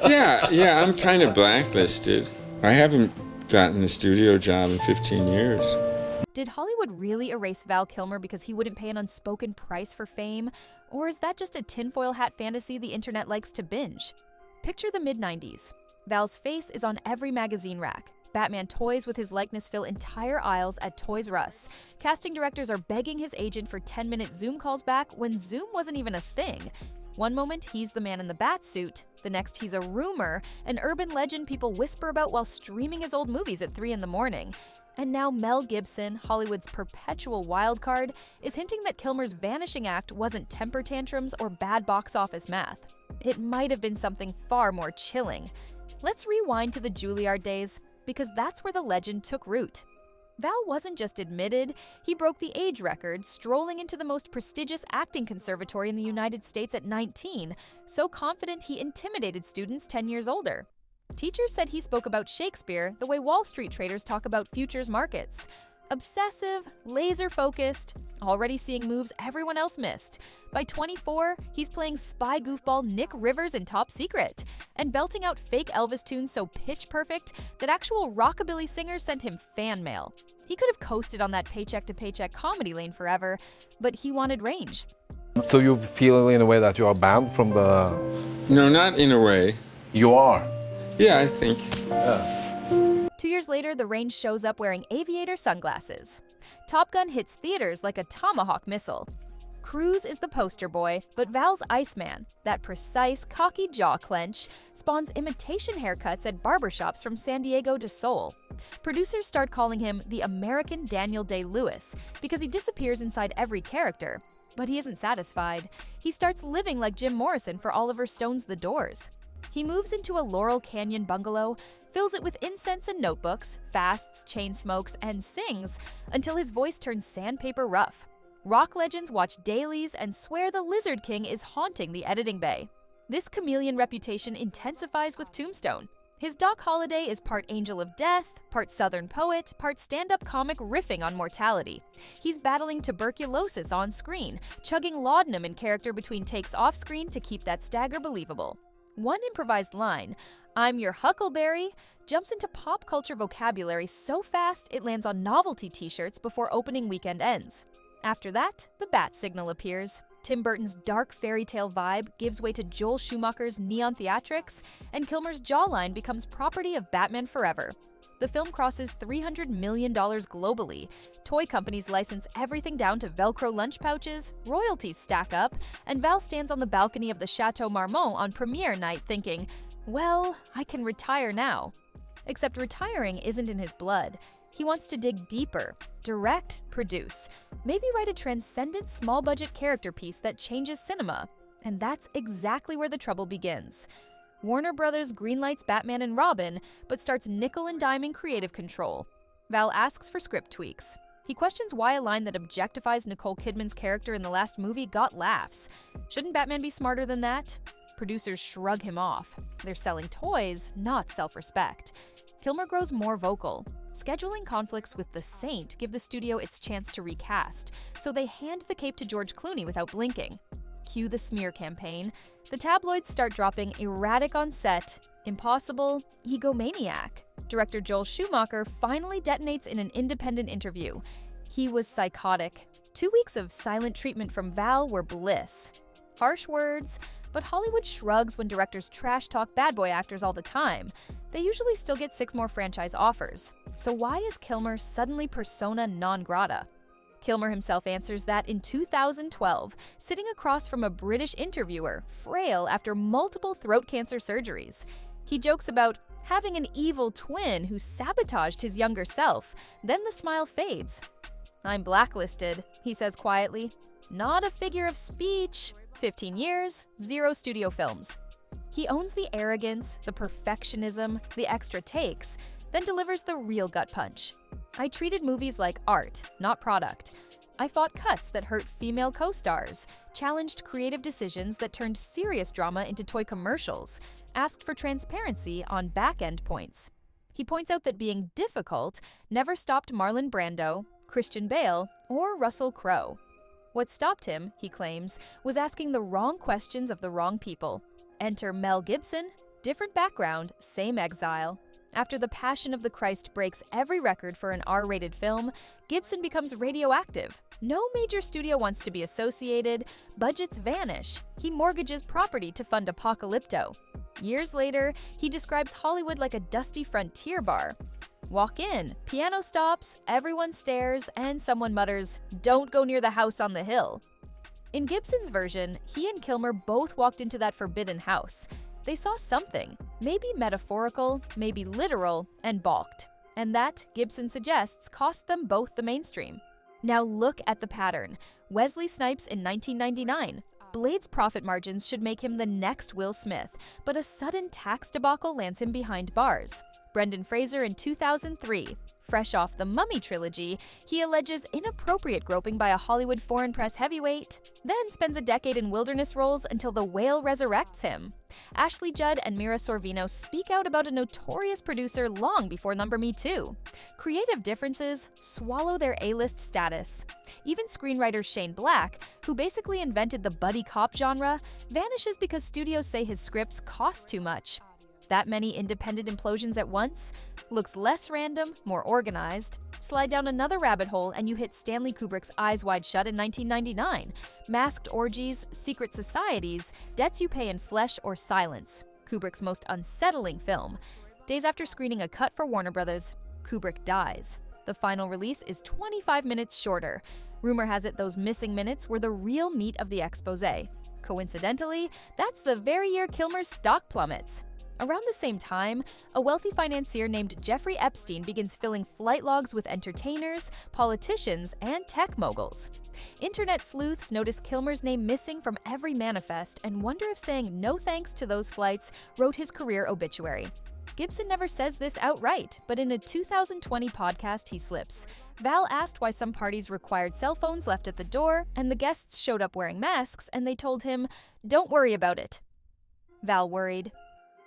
Yeah, I'm kind of blacklisted. I haven't gotten a studio job in 15 years. Did Hollywood really erase Val Kilmer because he wouldn't pay an unspoken price for fame? Or is that just a tinfoil hat fantasy the internet likes to binge? Picture the mid-90s. Val's face is on every magazine rack. Batman toys with his likeness fill entire aisles at Toys R Us. Casting directors are begging his agent for 10-minute Zoom calls back when Zoom wasn't even a thing. One moment, he's the man in the Batsuit. The next, he's a rumor, an urban legend people whisper about while streaming his old movies at 3 in the morning. And now Mel Gibson, Hollywood's perpetual wildcard, is hinting that Kilmer's vanishing act wasn't temper tantrums or bad box office math. It might have been something far more chilling. Let's rewind to the Juilliard days, because that's where the legend took root. Val wasn't just admitted, he broke the age record, strolling into the most prestigious acting conservatory in the United States at 19, so confident he intimidated students 10 years older. Teachers said he spoke about Shakespeare the way Wall Street traders talk about futures markets. Obsessive, laser-focused, already seeing moves everyone else missed. By 24, he's playing spy goofball Nick Rivers in Top Secret, and belting out fake Elvis tunes so pitch-perfect that actual rockabilly singers sent him fan mail. He could have coasted on that paycheck-to-paycheck comedy lane forever, but he wanted range. So you feel in a way that you are banned from the... No, not in a way. You are? Yeah, I think. Yeah. 2 years later, the range shows up wearing aviator sunglasses. Top Gun hits theaters like a Tomahawk missile. Cruise is the poster boy, but Val's Iceman, that precise, cocky jaw clench, spawns imitation haircuts at barbershops from San Diego to Seoul. Producers start calling him the American Daniel Day-Lewis because he disappears inside every character. But he isn't satisfied. He starts living like Jim Morrison for Oliver Stone's The Doors. He moves into a Laurel Canyon bungalow, fills it with incense and notebooks, fasts, chain smokes, and sings until his voice turns sandpaper rough. Rock legends watch dailies and swear the Lizard King is haunting the editing bay. This chameleon reputation intensifies with Tombstone. His Doc Holliday is part angel of death, part Southern poet, part stand-up comic riffing on mortality. He's battling tuberculosis on screen, chugging laudanum in character between takes off-screen to keep that stagger believable. One improvised line, "I'm your Huckleberry," jumps into pop culture vocabulary so fast it lands on novelty t-shirts before opening weekend ends. After that, the bat signal appears. Tim Burton's dark fairy tale vibe gives way to Joel Schumacher's neon theatrics, and Kilmer's jawline becomes property of Batman Forever. The film crosses $300 million globally. Toy companies license everything down to Velcro lunch pouches, royalties stack up, and Val stands on the balcony of the Chateau Marmont on premiere night thinking, well, I can retire now. Except retiring isn't in his blood. He wants to dig deeper, direct, produce, maybe write a transcendent small-budget character piece that changes cinema. And that's exactly where the trouble begins. Warner Brothers greenlights Batman and Robin, but starts nickel and diming creative control. Val asks for script tweaks. He questions why a line that objectifies Nicole Kidman's character in the last movie got laughs. Shouldn't Batman be smarter than that? Producers shrug him off. They're selling toys, not self-respect. Kilmer grows more vocal. Scheduling conflicts with The Saint give the studio its chance to recast, so they hand the cape to George Clooney without blinking. Cue the smear campaign. The tabloids start dropping erratic on set, impossible, egomaniac. Director Joel Schumacher finally detonates in an independent interview. He was psychotic. 2 weeks of silent treatment from Val were bliss. Harsh words, but Hollywood shrugs when directors trash talk bad boy actors all the time. They usually still get 6 more franchise offers. So why is Kilmer suddenly persona non grata? Kilmer himself answers that in 2012, sitting across from a British interviewer, frail after multiple throat cancer surgeries. He jokes about having an evil twin who sabotaged his younger self. Then the smile fades. "I'm blacklisted," he says quietly. Not a figure of speech. 15 years, 0 studio films. He owns the arrogance, the perfectionism, the extra takes, then delivers the real gut punch. "I treated movies like art, not product. I fought cuts that hurt female co-stars, challenged creative decisions that turned serious drama into toy commercials, asked for transparency on back-end points." He points out that being difficult never stopped Marlon Brando, Christian Bale, or Russell Crowe. What stopped him, he claims, was asking the wrong questions of the wrong people. Enter Mel Gibson, Different background, same exile. After The Passion of the Christ breaks every record for an R-rated film, Gibson becomes radioactive. No major studio wants to be associated, budgets vanish. He mortgages property to fund Apocalypto. Years later, he describes Hollywood like a dusty frontier bar. Walk in, piano stops, everyone stares, and someone mutters, "Don't go near the house on the hill." In Gibson's version, he and Kilmer both walked into that forbidden house. They saw something, maybe metaphorical, maybe literal, and balked. And that, Gibson suggests, cost them both the mainstream. Now look at the pattern. Wesley Snipes in 1999. Blade's profit margins should make him the next Will Smith, but a sudden tax debacle lands him behind bars. Brendan Fraser in 2003. Fresh off the Mummy trilogy, he alleges inappropriate groping by a Hollywood foreign press heavyweight, then spends a decade in wilderness roles until The Whale resurrects him. Ashley Judd and Mira Sorvino speak out about a notorious producer long before Number Me Too. Creative differences swallow their A-list status. Even screenwriter Shane Black, who basically invented the buddy cop genre, vanishes because studios say his scripts cost too much. That many independent implosions at once? Looks less random, more organized. Slide down another rabbit hole and you hit Stanley Kubrick's Eyes Wide Shut in 1999. Masked orgies, secret societies, debts you pay in flesh or silence. Kubrick's most unsettling film. Days after screening a cut for Warner Brothers, Kubrick dies. The final release is 25 minutes shorter. Rumor has it those missing minutes were the real meat of the exposé. Coincidentally, that's the very year Kilmer's stock plummets. Around the same time, a wealthy financier named Jeffrey Epstein begins filling flight logs with entertainers, politicians, and tech moguls. Internet sleuths notice Kilmer's name missing from every manifest and wonder if saying no thanks to those flights wrote his career obituary. Gibson never says this outright, but in a 2020 podcast he slips. Val asked why some parties required cell phones left at the door, and the guests showed up wearing masks, and they told him, "Don't worry about it." Val worried.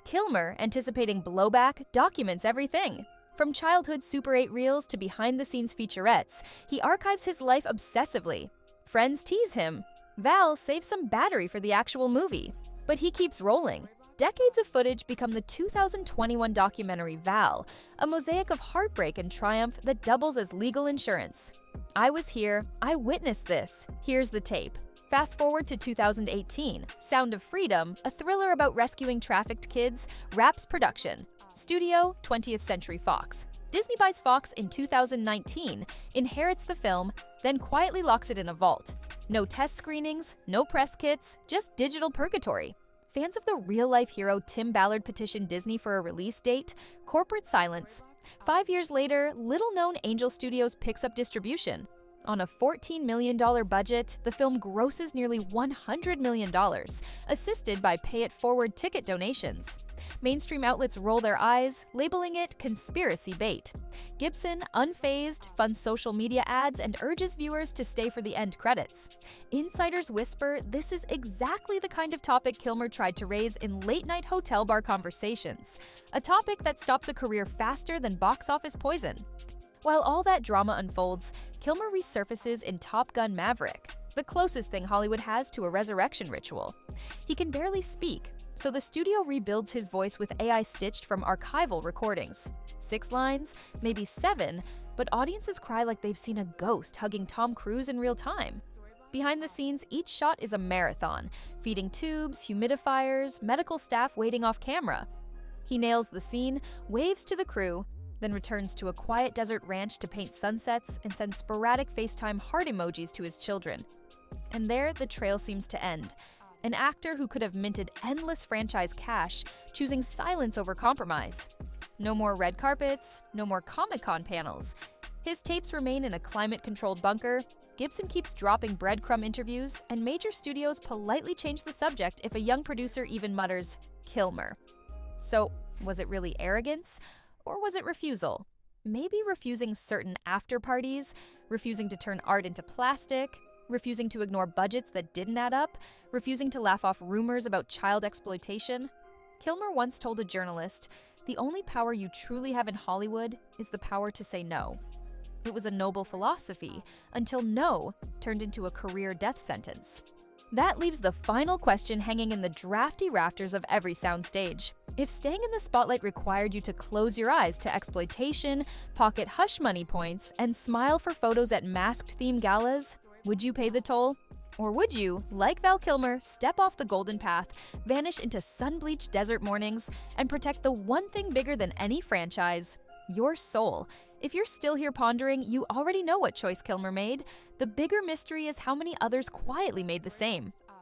Kilmer, anticipating blowback, documents everything. From childhood Super 8 reels to behind-the-scenes featurettes, he archives his life obsessively. Friends tease him. Val saves some battery for the actual movie. But he keeps rolling. Decades of footage become the 2021 documentary Val, a mosaic of heartbreak and triumph that doubles as legal insurance. I was here, I witnessed this, here's the tape. Fast forward to 2018, Sound of Freedom, a thriller about rescuing trafficked kids, wraps production. Studio, 20th Century Fox. Disney buys Fox in 2019, inherits the film, then quietly locks it in a vault. No test screenings, no press kits, just digital purgatory. Fans of the real-life hero Tim Ballard petitioned Disney for a release date, corporate silence. 5 years later, little-known Angel Studios picks up distribution. On a $14 million budget, the film grosses nearly $100 million, assisted by pay-it-forward ticket donations. Mainstream outlets roll their eyes, labeling it conspiracy bait. Gibson, unfazed, funds social media ads and urges viewers to stay for the end credits. Insiders whisper this is exactly the kind of topic Kilmer tried to raise in late-night hotel bar conversations, a topic that stops a career faster than box office poison. While all that drama unfolds, Kilmer resurfaces in Top Gun: Maverick, the closest thing Hollywood has to a resurrection ritual. He can barely speak, so the studio rebuilds his voice with AI stitched from archival recordings. 6 lines, maybe 7, but audiences cry like they've seen a ghost hugging Tom Cruise in real time. Behind the scenes, each shot is a marathon, feeding tubes, humidifiers, medical staff waiting off camera. He nails the scene, waves to the crew, then returns to a quiet desert ranch to paint sunsets and send sporadic FaceTime heart emojis to his children. And there, the trail seems to end. An actor who could have minted endless franchise cash, choosing silence over compromise. No more red carpets, no more Comic-Con panels. His tapes remain in a climate-controlled bunker, Gibson keeps dropping breadcrumb interviews, and major studios politely change the subject if a young producer even mutters, "Kilmer." So, was it really arrogance? Or was it refusal? Maybe refusing certain after-parties, refusing to turn art into plastic, refusing to ignore budgets that didn't add up, refusing to laugh off rumors about child exploitation. Kilmer once told a journalist, "The only power you truly have in Hollywood is the power to say no." It was a noble philosophy, until no turned into a career death sentence. That leaves the final question hanging in the drafty rafters of every soundstage. If staying in the spotlight required you to close your eyes to exploitation, pocket hush money points, and smile for photos at masked-themed galas, would you pay the toll? Or would you, like Val Kilmer, step off the golden path, vanish into sun-bleached desert mornings, and protect the one thing bigger than any franchise? Your soul. If you're still here pondering, you already know what choice Kilmer made. The bigger mystery is how many others quietly made the same.